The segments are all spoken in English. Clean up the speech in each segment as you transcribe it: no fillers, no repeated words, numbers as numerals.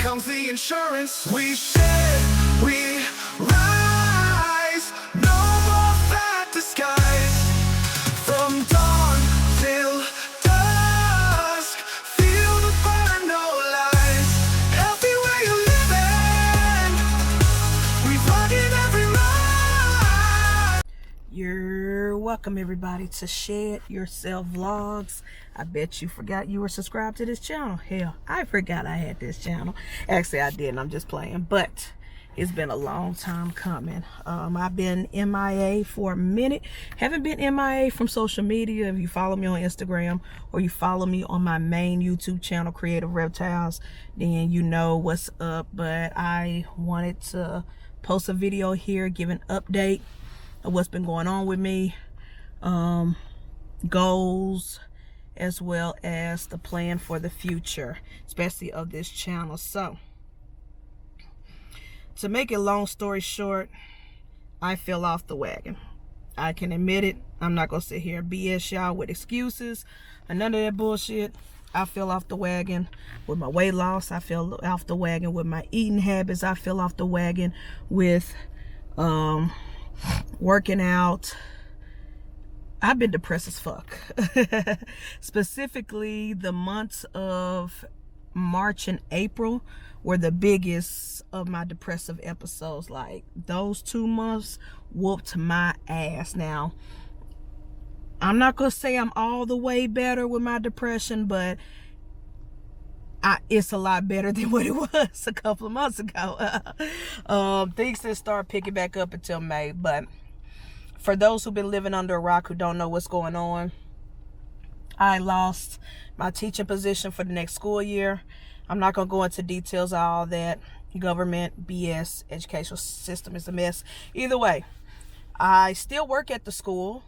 comes the insurance. We shed, we rise. No more fat disguise. From dawn till dusk, feel the burn, no lies. Everywhere you're living, we fucking every ride. You're welcome, everybody, to Shed Yourself Vlogs. I bet you forgot you were subscribed to this channel. Hell, I forgot I had this channel. Actually, I didn't. I'm just playing. But it's been a long time coming. I've been MIA for a minute. Haven't been MIA from social media. If you follow me on Instagram or you follow me on my main YouTube channel, Creative Reptiles, then you know what's up. But I wanted to post a video here, give an update of what's been going on with me, goals, as well as the plan for the future, especially of this channel. So to make a long story short, I fell off the wagon. I can admit it. I'm not gonna sit here and BS y'all with excuses and none of that bullshit. I fell off the wagon with my weight loss. I fell off the wagon with my eating habits. I fell off the wagon with working out. I've been depressed as fuck. Specifically, the months of March and April were the biggest of my depressive episodes. Like, those 2 months whooped my ass. Now, I'm not gonna say I'm all the way better with my depression, but it's a lot better than what it was a couple of months ago. Things didn't start picking back up until May, but for those who've been living under a rock who don't know what's going on, I lost my teaching position for the next school year. I'm not going to go into details of all that. Government, BS, educational system is a mess. Either way, I still work at the school.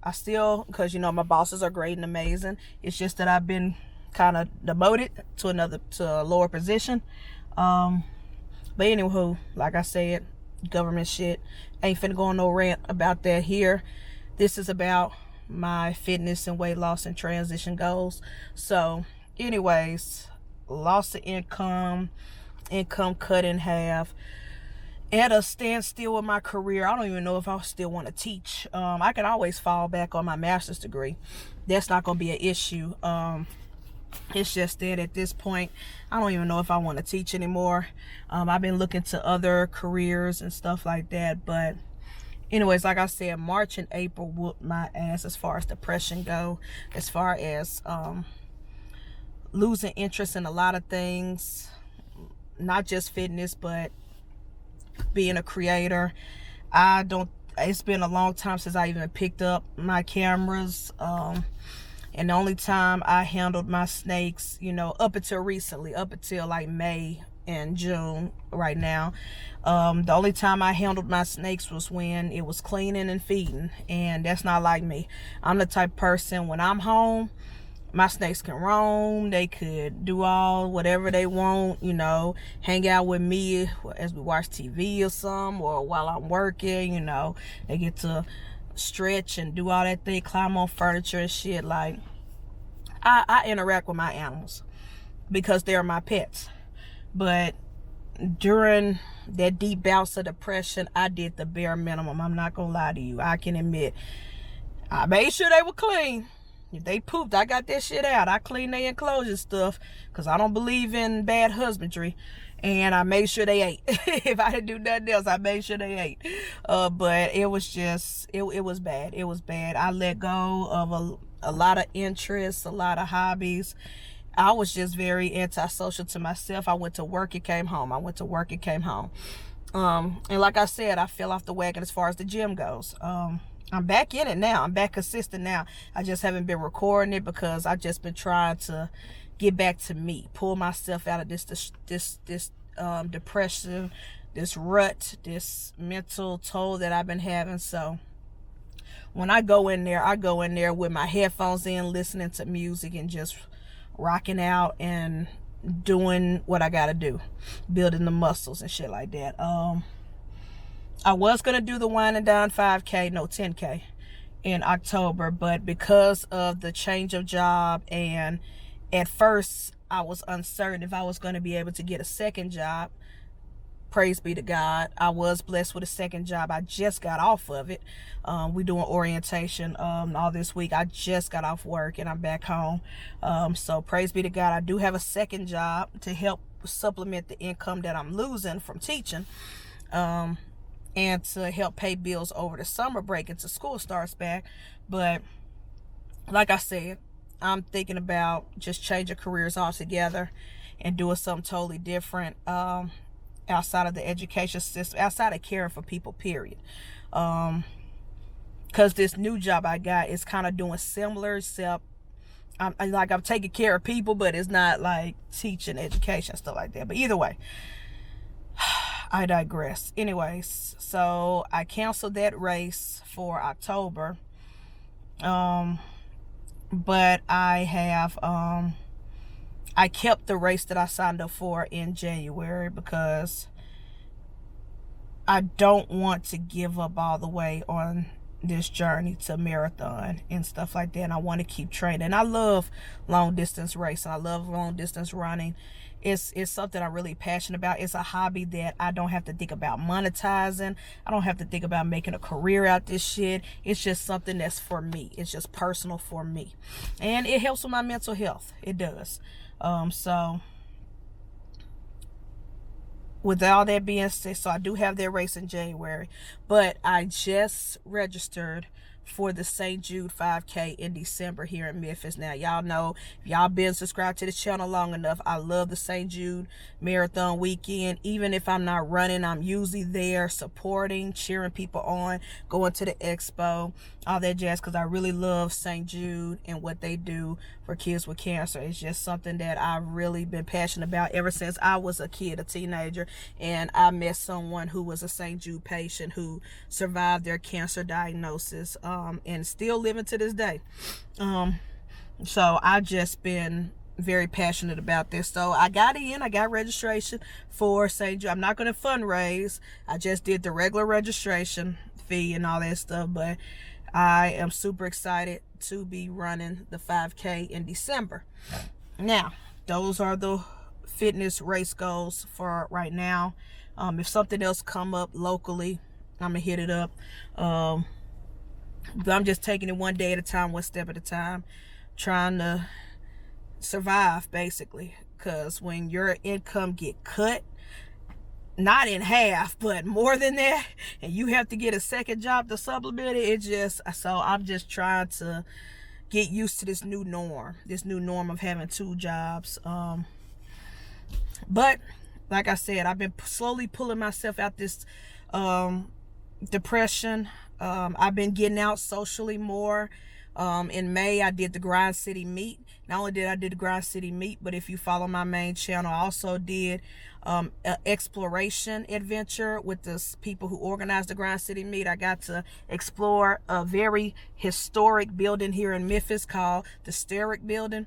Because, you know, my bosses are great and amazing. It's just that I've been kind of demoted to a lower position. But anywho, like I said, government shit. Ain't finna go on no rant about that here. This is about my fitness and weight loss and transition goals. So anyways, loss of income cut in half, at a standstill with my career. I don't even know if I still want to teach. I can always fall back on my master's degree. That's not gonna be an issue. It's just that at this point, I don't even know if I want to teach anymore. I've been looking to other careers and stuff like that. But anyways, like I said, March and April whooped my ass as far as depression go, as far as losing interest in a lot of things, not just fitness, but being a creator. It's been a long time since I even picked up my cameras. And the only time I handled my snakes, you know, up until recently, up until like May and June right now, the only time I handled my snakes was when it was cleaning and feeding. And that's not like me. I'm the type of person, when I'm home, my snakes can roam. They could do whatever they want, you know, hang out with me as we watch TV or something, or while I'm working, you know. They get to stretch and do all that thing, climb on furniture and shit. Like, I interact with my animals because they're my pets. But during that deep bouts of depression, I did the bare minimum. I'm not gonna lie to you. I can admit, I made sure they were clean. If they pooped, I got that shit out. I cleaned their enclosure stuff because I don't believe in bad husbandry. And I made sure they ate. If I didn't do nothing else, I made sure they ate. But it was just, it was bad. It was bad. I let go of a lot of interests, a lot of hobbies. I was just very antisocial to myself. I went to work and came home. I went to work and came home. And like I said, I fell off the wagon as far as the gym goes. I'm back in it now. I'm back consistent now. I just haven't been recording it because I've just been trying to get back to me, pull myself out of this depression, this rut, this mental toll that I've been having. So when I go in there with my headphones in, listening to music and just rocking out and doing what I gotta do, building the muscles and shit like that. I was gonna do the Wine and Dine 10K in October, but because of the change of job, and at first I was uncertain if I was going to be able to get a second job. Praise be to God, I was blessed with a second job. I just got off of it. We doing orientation all this week. I just got off work and I'm back home. So praise be to God, I do have a second job to help supplement the income that I'm losing from teaching, and to help pay bills over the summer break until school starts back. But like I said, I'm thinking about just changing careers altogether and doing something totally different, outside of the education system, outside of caring for people, period. Because this new job I got is kind of doing similar, except I'm taking care of people, but it's not like teaching, education, stuff like that. But either way, I digress. Anyways, so I canceled that race for October. But I have I kept the race that I signed up for in January because I don't want to give up all the way on this journey to marathon and stuff like that. And I want to keep training. I love long distance racing. I love long distance running. It's something I'm really passionate about. It's a hobby that I don't have to think about monetizing. I don't have to think about making a career out this shit. It's just something that's for me. It's just personal for me. And it helps with my mental health. It does. So with all that being said, so I do have that race in January, but I just registered for the St. Jude 5K in December here in Memphis. Now, y'all know, if y'all been subscribed to the channel long enough, I love the St. Jude Marathon weekend. Even if I'm not running, I'm usually there supporting, cheering people on, going to the expo, all that jazz, because I really love St. Jude and what they do for kids with cancer. It's just something that I've really been passionate about ever since I was a kid, a teenager, and I met someone who was a St. Jude patient who survived their cancer diagnosis, and still living to this day. So I've just been very passionate about this. So I got registration for St. Jude. I'm not going to fundraise. I just did the regular registration fee and all that stuff, but I am super excited to be running the 5K in December. Now, those are the fitness race goals for right now. If something else come up locally, I'm gonna hit it up. But I'm just taking it one day at a time, one step at a time, trying to survive, basically. Because when your income get cut, not in half, but more than that, and you have to get a second job to supplement it, so I'm just trying to get used to this new norm of having two jobs. But like I said, I've been slowly pulling myself out this depression. I've been getting out socially more. In May, I did the Grind City Meet. Not only did I do the Grind City Meet, but if you follow my main channel, I also did an exploration adventure with the people who organized the Grind City Meet. I got to explore a very historic building here in Memphis called the Steric Building.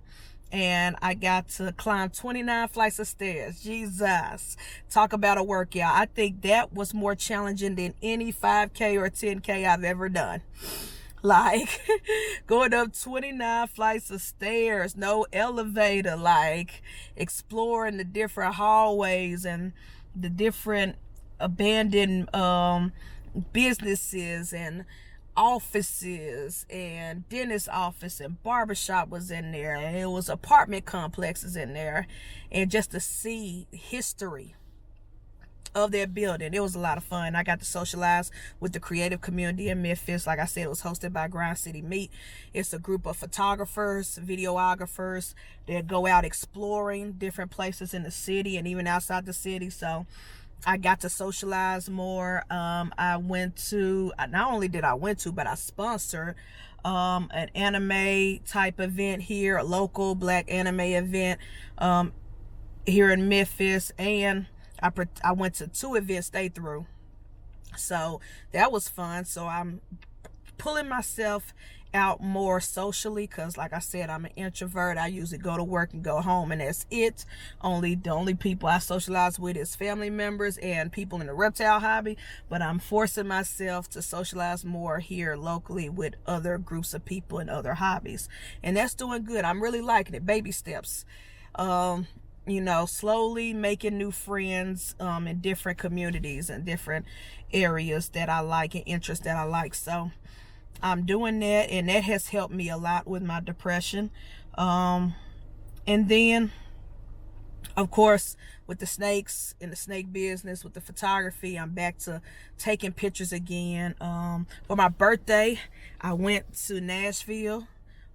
And I got to climb 29 flights of stairs. Jesus. Talk about a workout. I think that was more challenging than any 5K or 10K I've ever done. Like, going up 29 flights of stairs, no elevator, like, exploring the different hallways and the different abandoned businesses and offices, and dentist office and barbershop was in there, and it was apartment complexes in there, and just to see history of that building, it was a lot of fun. I got to socialize with the creative community in Memphis. Like I said, it was hosted by Grind City Meet. It's a group of photographers, videographers that go out exploring different places in the city and even outside the city. So I got to socialize more. I went to, not only did I went to, but I sponsored an anime type event here, a local black anime event here in Memphis, and I went to 2 events they threw. So that was fun. So I'm pulling myself out more socially, because like I said, I'm an introvert. I usually go to work and go home, and that's it. The only people I socialize with is family members and people in the reptile hobby. But I'm forcing myself to socialize more here locally with other groups of people and other hobbies, and that's doing good. I'm really liking it. Baby steps. You know, slowly making new friends in different communities and different areas that I like and interests that I like. So I'm doing that, and that has helped me a lot with my depression. And then, of course, with the snakes and the snake business, with the photography, I'm back to taking pictures again. For my birthday, I went to Nashville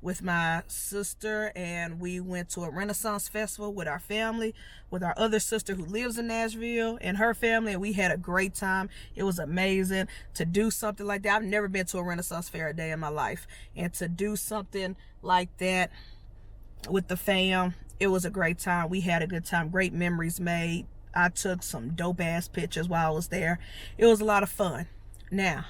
with my sister, and we went to a Renaissance festival with our family, with our other sister who lives in Nashville and her family, and we had a great time. It was amazing to do something like that. I've never been to a Renaissance fair a day in my life, and to do something like that with the fam, it was a great time. We had a good time, great memories made. I took some dope ass pictures while I was there. It was a lot of fun. Now,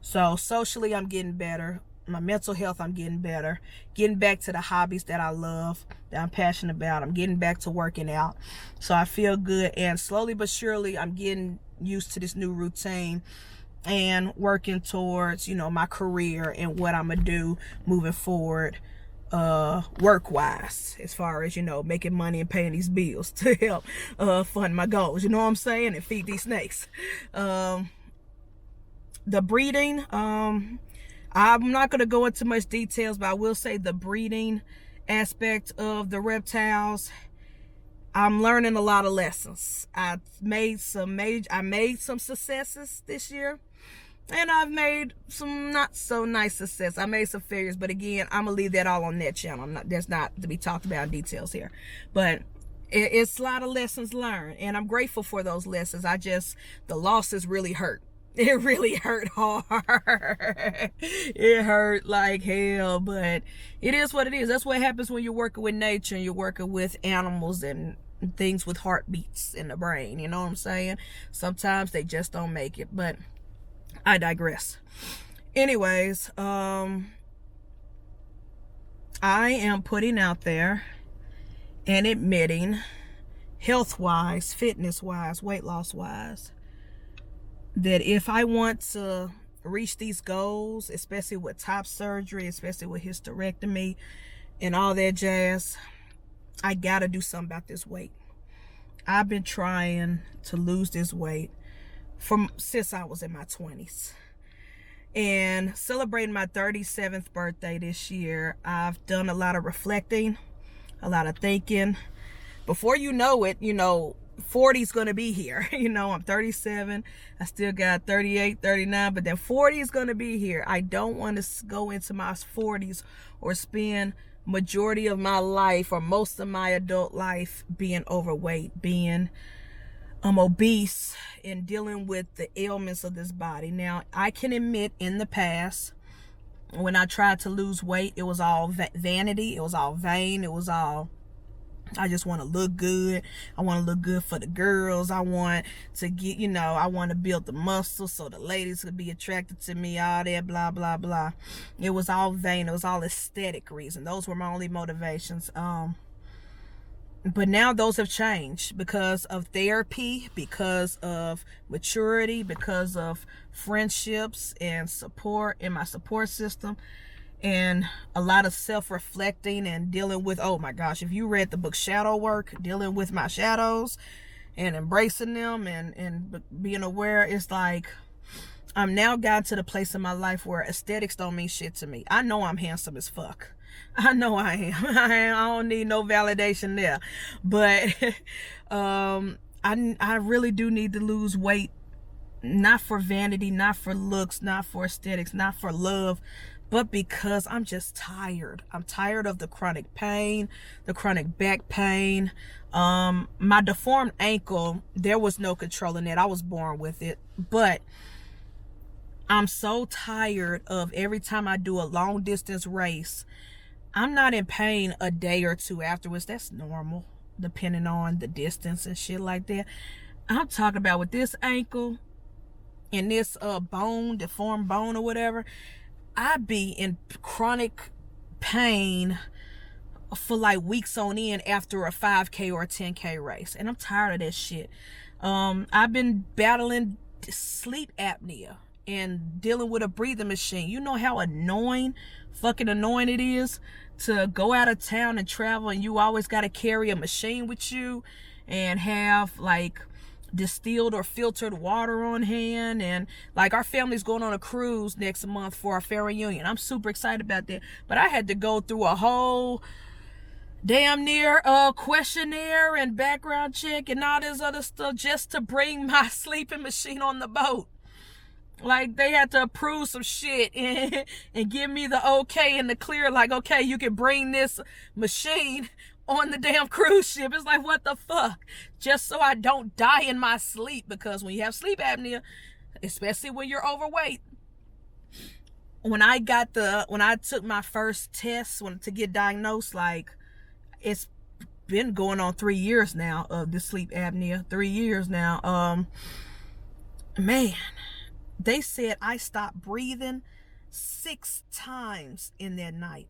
so socially, I'm getting better. My mental health, I'm getting better. Getting back to the hobbies that I love, that I'm passionate about. I'm getting back to working out. So I feel good, and slowly but surely, I'm getting used to this new routine and working towards, you know, my career and what I'm gonna do moving forward, work wise, as far as, you know, making money and paying these bills to help fund my goals, you know what I'm saying, and feed these snakes. The breeding, I'm not going to go into much details, but I will say the breeding aspect of the reptiles, I'm learning a lot of lessons. I made some successes this year, and I've made some not so nice success. I made some failures, but again, I'm gonna leave that all on that channel. That's not to be talked about in details here, but it's a lot of lessons learned, and I'm grateful for those lessons. The losses really hurt. It really hurt hard. It hurt like hell, but it is what it is. That's what happens when you're working with nature and you're working with animals and things with heartbeats in the brain. You know what I'm saying? Sometimes they just don't make it, but I digress. Anyways, I am putting out there and admitting, health-wise, fitness-wise, weight loss-wise, that if I want to reach these goals, especially with top surgery, especially with hysterectomy and all that jazz, I gotta do something about this weight. I've been trying to lose this weight since I was in my 20s. And celebrating my 37th birthday this year, I've done a lot of reflecting, a lot of thinking. Before you know it, you know, 40's gonna be here. You know, I'm 37. I still got 38, 39, but then 40 is gonna be here. I don't want to go into my 40s or spend majority of my life or most of my adult life being overweight, being obese, and dealing with the ailments of this body. Now, I can admit in the past, when I tried to lose weight, it was all vanity. It was all vain. It was all, I just want to look good. I want to look good for the girls. I want to get, you know, I want to build the muscles so the ladies could be attracted to me, all that, blah, blah, blah. It was all vain. It was all aesthetic reason. Those were my only motivations. But now those have changed because of therapy, because of maturity, because of friendships and support in my support system, and a lot of self-reflecting and dealing with, oh my gosh, if you read the book Shadow Work, dealing with my shadows and embracing them and being aware, it's like I'm now gotten to the place in my life where aesthetics don't mean shit to me. I know I'm handsome as fuck. I know I am. I don't need no validation there. But I really do need to lose weight, not for vanity, not for looks, not for aesthetics, not for love, but because I'm just tired. I'm tired of the chronic pain, the chronic back pain. My deformed ankle, there was no controlling it. I was born with it. But I'm so tired of every time I do a long distance race, I'm not in pain a day or two afterwards. That's normal, depending on the distance and shit like that. I'm talking about with this ankle and this bone, deformed bone or whatever, I be in chronic pain for like weeks on end after a 5K or a 10K race. And I'm tired of that shit. I've been battling sleep apnea. and dealing with a breathing machine. You know how fucking annoying it is to go out of town and travel, and you always got to carry a machine with you and have like distilled or filtered water on hand. And like, our family's going on a cruise next month for our family reunion. I'm super excited about that, but I had to go through a whole damn near questionnaire and background check and all this other stuff just to bring my sleeping machine on the boat. Like, they had to approve some shit and give me the okay and the clear, like, okay, you can bring this machine on the damn cruise ship. It's like, what the fuck? Just so I don't die in my sleep, because when you have sleep apnea, especially when you're overweight, when I took my first test to get diagnosed, like, it's been going on 3 years now of the sleep apnea. 3 years now. Man, they said I stopped breathing 6 times in that night.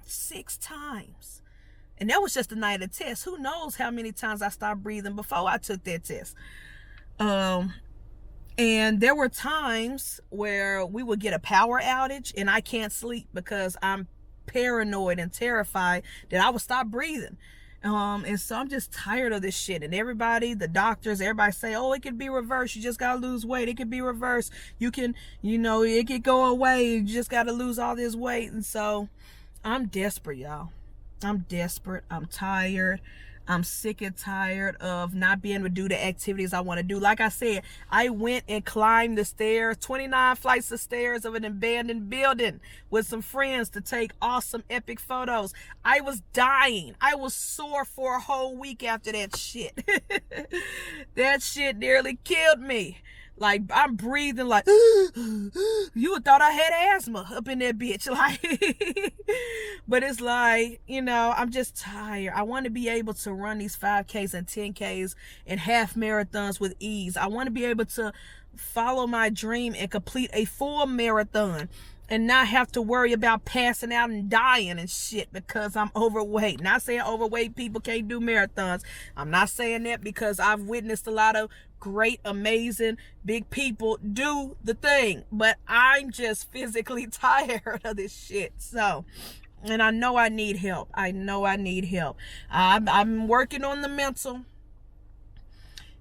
6 times. And that was just the night of the test. Who knows how many times I stopped breathing before I took that test. And there were times where we would get a power outage and I can't sleep because I'm paranoid and terrified that I would stop breathing. And so I'm just tired of this shit. And everybody, the doctors, everybody say, oh, it could be reversed. You just gotta lose weight. It could be reversed. You can, it could go away. You just gotta lose all this weight. And so I'm desperate, y'all. I'm desperate. I'm tired. I'm sick and tired of not being able to do the activities I want to do. Like I said, I went and climbed the stairs, 29 flights of stairs of an abandoned building with some friends to take awesome, epic photos. I was dying. I was sore for a whole week after that shit. That shit nearly killed me. Like, I'm breathing like, you would thought I had asthma up in that bitch. Like, but it's like, I'm just tired. I want to be able to run these 5Ks and 10Ks and half marathons with ease. I want to be able to follow my dream and complete a full marathon and not have to worry about passing out and dying and shit because I'm overweight. Not saying overweight people can't do marathons. I'm not saying that, because I've witnessed a lot of great, amazing, big people do the thing. But I'm just physically tired of this shit. So, and I know I need help. I'm working on the mental.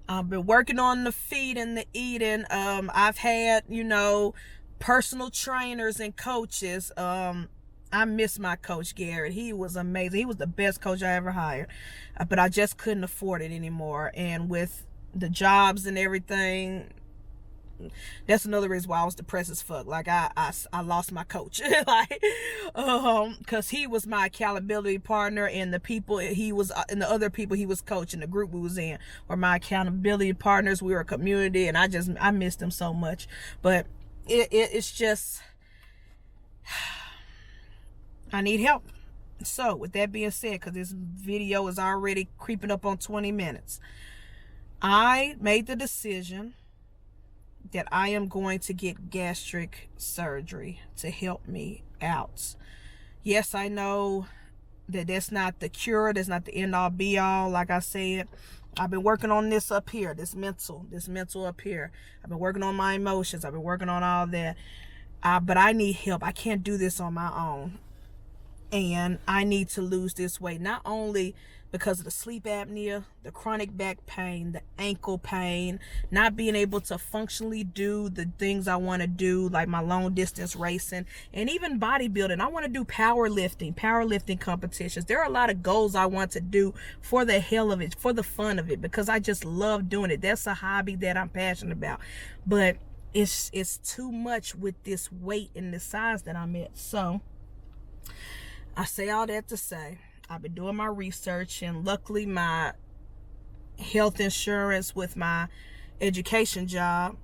I've been working on the feed and the eating. I've had, personal trainers and coaches. I miss my coach Garrett. He was amazing. He was the best coach I ever hired, but I just couldn't afford it anymore. And with the jobs and everything, that's another reason why I was depressed as fuck. Like, I lost my coach. Like, because he was my accountability partner, and the people he was, and the other people he was coaching, the group we was in, were my accountability partners. We were a community, and I missed them so much. But it's just, I need help. So with that being said, because this video is already creeping up on 20 minutes, I made the decision that I am going to get gastric surgery to help me out. Yes, I know that that's not the cure. That's not the end all be all. Like I said, I've been working on this up here, this mental up here. I've been working on my emotions. I've been working on all that. But I need help. I can't do this on my own. And I need to lose this weight, not only because of the sleep apnea, the chronic back pain, the ankle pain, not being able to functionally do the things I want to do, like my long distance racing, and even bodybuilding. I want to do powerlifting competitions. There are a lot of goals I want to do for the hell of it, for the fun of it, because I just love doing it. That's a hobby that I'm passionate about. But it's too much with this weight and the size that I'm at. So I say all that to say, I've been doing my research, and luckily my health insurance with my education job,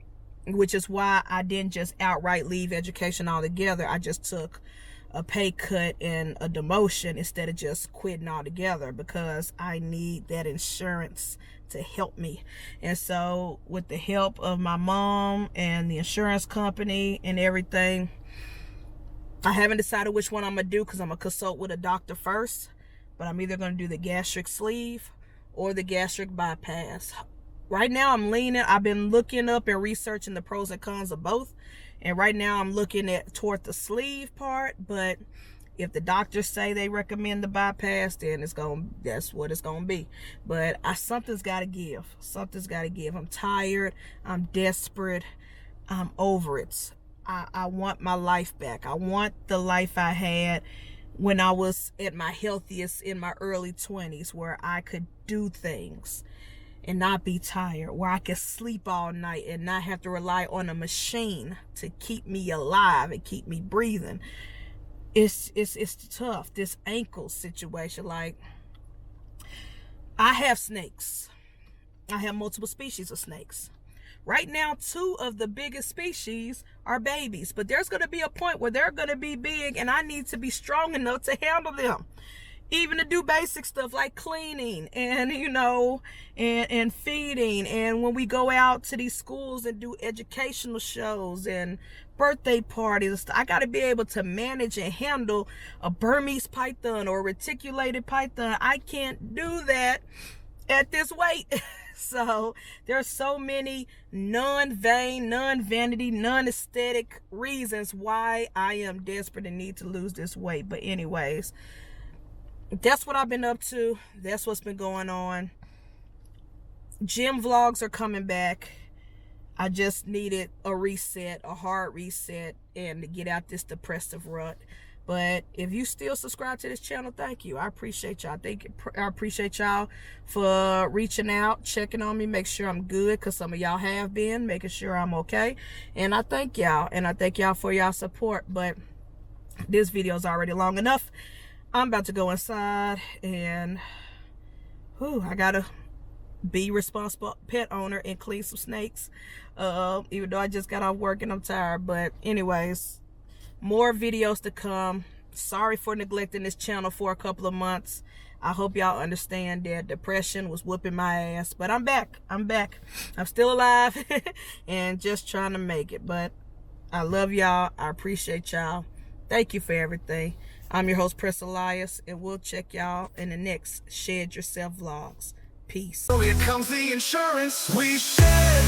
which is why I didn't just outright leave education altogether. I just took a pay cut and a demotion instead of just quitting altogether, because I need that insurance to help me. And so with the help of my mom and the insurance company and everything, I haven't decided which one I'm going to do, because I'm going to consult with a doctor first. But I'm either going to do the gastric sleeve or the gastric bypass. right now I'm leaning, I've been looking up and researching the pros and cons of both. And right now I'm looking at toward the sleeve part, but if the doctors say they recommend the bypass, then that's what it's gonna be. But something's gotta give. Something's gotta give. I'm tired, I'm desperate, I'm over it. I want my life back. I want the life I had when I was at my healthiest in my early 20s, where I could do things and not be tired, where I could sleep all night and not have to rely on a machine to keep me alive and keep me breathing. It's tough, this ankle situation. Like, I have snakes. I have multiple species of snakes. Right now, 2 of the biggest species are babies, but there's going to be a point where they're going to be big and I need to be strong enough to handle them. Even to do basic stuff like cleaning and, you know, and feeding. And when we go out to these schools and do educational shows and birthday parties, I got to be able to manage and handle a Burmese python or a reticulated python. I can't do that at this weight. So there's so many non-vain, non-vanity, non-aesthetic reasons why I am desperate and need to lose this weight. But anyways, that's what I've been up to. That's what's been going on. Gym vlogs are coming back. I just needed a reset, a hard reset, and to get out this depressive rut. But if you still subscribe to this channel, thank you. I appreciate y'all. I appreciate y'all for reaching out, checking on me, make sure I'm good, because some of y'all have been, making sure I'm okay. And I thank y'all. And I thank y'all for y'all support. But this video is already long enough. I'm about to go inside and I gotta be responsible pet owner and clean some snakes. Even though I just got off work and I'm tired. But anyways, more videos to come. Sorry for neglecting this channel for a couple of months. I hope y'all understand that depression was whooping my ass. But I'm back. I'm still alive and just trying to make it. But I love y'all. I appreciate y'all. Thank you for everything. I'm your host, Press Elias, and we'll check y'all in the next Shed Yourself vlogs. Peace. So here comes the insurance. We shed